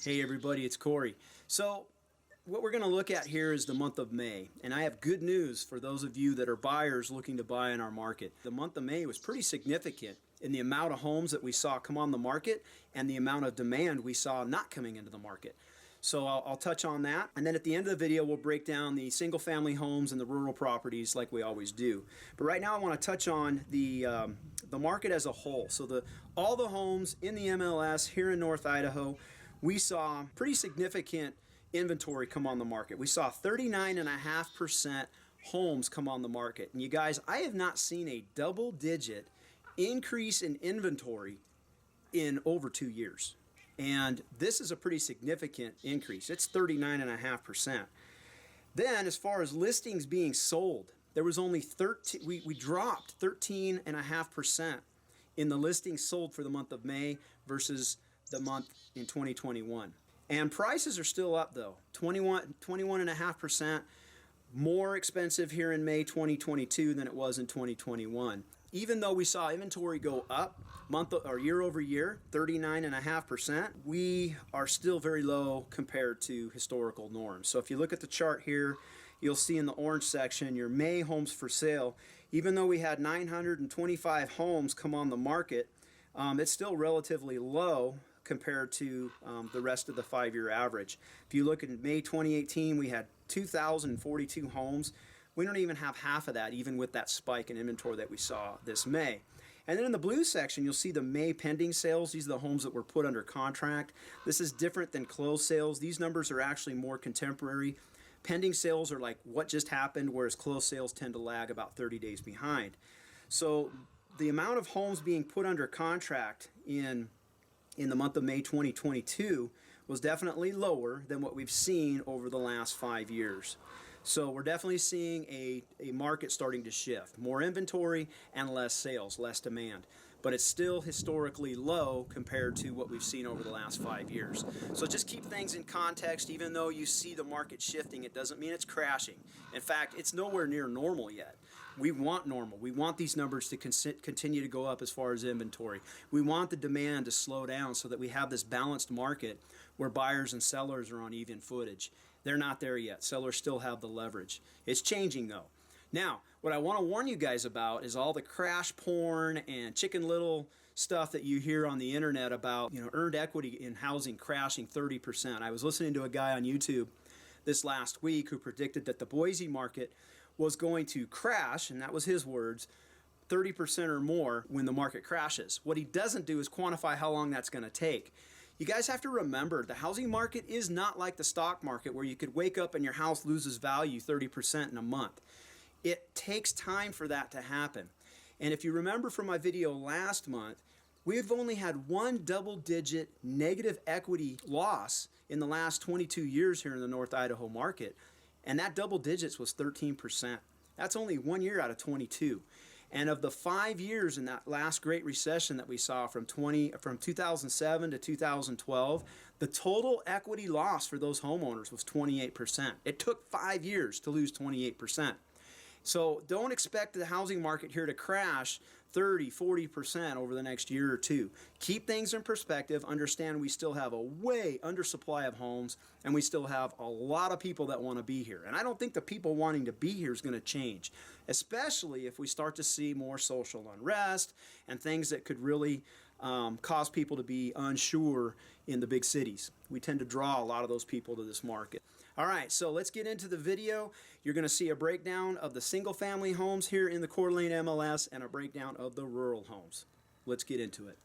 Hey everybody, it's Corey. So what we're going to look at here is the month of May, and I have good news for those of you that are buyers looking to buy in our market. The month of May was pretty significant in the amount of homes that we saw come on the market and the amount of demand we saw not coming into the market. So I'll touch on that, and then at the end of the video we'll break down the single family homes and the rural properties like we always do. But right now I want to touch on the market as a whole. So all the homes in the MLS here in North Idaho, we saw pretty significant inventory come on the market. We saw 39.5% homes come on the market. And you guys, I have not seen a double-digit increase in inventory in over 2 years. And this is a pretty significant increase. It's 39.5%. Then, as far as listings being sold, there was only 13, we dropped 13.5% in the listings sold for the month of May versus the month in 2021. And prices are still up though, 21.5% more expensive here in May 2022 than it was in 2021. Even though we saw inventory go up month or year over year, 39.5%, we are still very low compared to historical norms. So if you look at the chart here, you'll see in the orange section your May homes for sale. Even though we had 925 homes come on the market, it's still relatively low compared to the rest of the 5-year average. If you look at May 2018, we had 2,042 homes. We don't even have half of that, even with that spike in inventory that we saw this May. And then in the blue section, you'll see the May pending sales. These are the homes that were put under contract. This is different than closed sales. These numbers are actually more contemporary. Pending sales are like what just happened, whereas closed sales tend to lag about 30 days behind. So the amount of homes being put under contract in the month of May 2022 was definitely lower than what we've seen over the last 5 years. So we're definitely seeing a market starting to shift. More inventory and less sales, less demand. But it's still historically low compared to what we've seen over the last 5 years. So just keep things in context. Even though you see the market shifting, it doesn't mean it's crashing. In fact, it's nowhere near normal yet. We want normal. We want these numbers to continue to go up as far as inventory. We want the demand to slow down so that we have this balanced market where buyers and sellers are on even footage. They're not there yet. Sellers still have the leverage. It's changing though. Now, what I want to warn you guys about is all the crash porn and Chicken Little stuff that you hear on the internet about, earned equity in housing crashing 30%. I was listening to a guy on YouTube this last week who predicted that the Boise market was going to crash, and that was his words, 30% or more when the market crashes. What he doesn't do is quantify how long that's going to take. You guys have to remember, the housing market is not like the stock market where you could wake up and your house loses value 30% in a month. It takes time for that to happen. And if you remember from my video last month, we've only had one double-digit negative equity loss in the last 22 years here in the North Idaho market. And that double digits was 13%. That's only 1 year out of 22. And of the 5 years in that last Great Recession that we saw from 2007 to 2012, the total equity loss for those homeowners was 28%. It took 5 years to lose 28%. So don't expect the housing market here to crash 30, 40% over the next year or two. Keep things in perspective. Understand we still have a way undersupply of homes, and we still have a lot of people that want to be here. And I don't think the people wanting to be here is going to change, especially if we start to see more social unrest and things that could really cause people to be unsure in the big cities. We tend to draw a lot of those people to this market. All right, so let's get into the video. You're going to see a breakdown of the single family homes here in the Coeur d'Alene MLS and a breakdown of the rural homes. Let's get into it.